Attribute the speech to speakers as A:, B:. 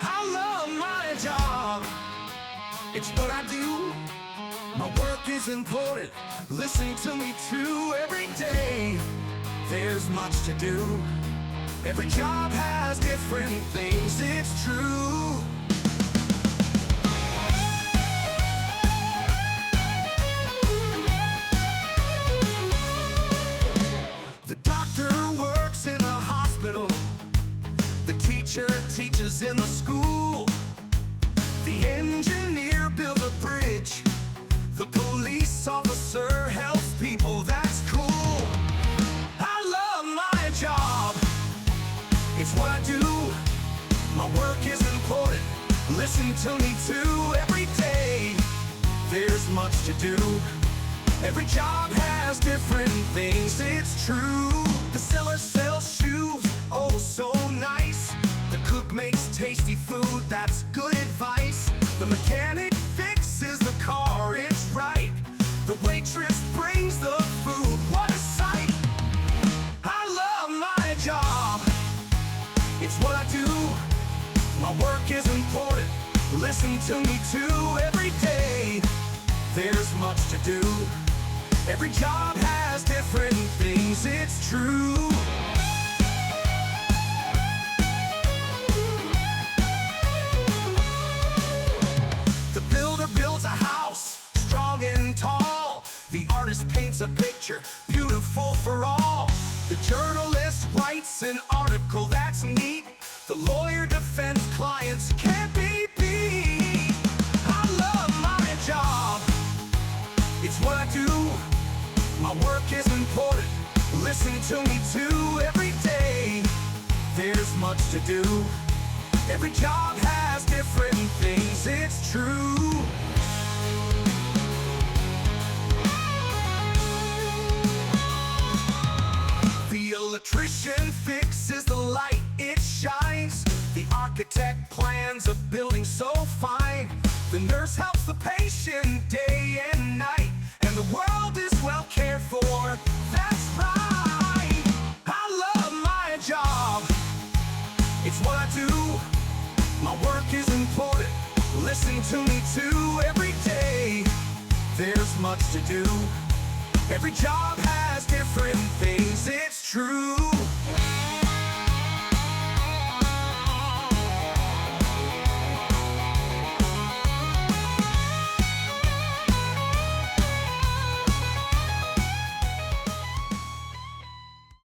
A: I love my job, it's what I do. My work is important, listen to me too. Every day, there's much to do. Every job has different things, it's true. The doctor works in a hospital. The teacher teaches in the school. The engineer builds a bridge. The police officer helps people, that's cool. I love my job, it's what I do. My work is important, listen to me too. Every day, there's much to do. Every job has different things, it's true. The seller sells shoes, oh so nice. The cook makes tasty food, that's good advice. The mechanic fixes the car, it's right. The waitress brings the food, what a sight. I love my job, it's what I do. My work is important, listen to me too. Every day, there's much to do. Every job has different things, it's true. The builder builds a house, strong and tall. The artist paints a picture, beautiful for all. The journalist writes an article, that's neat. The lawyer defends clients, can't be beat. I love my job, it's what I do. My work is important, listen to me too. Every day, there's much to do. Every job has different things, it's true. The electrician fixes the light, it shines. The architect plans a building so fine. The nurse helps the patient day and night. And the world is well cared for, that's right. I love my job, it's what I do. My work is important, listen to me too. Every day, there's much to do. Every job has different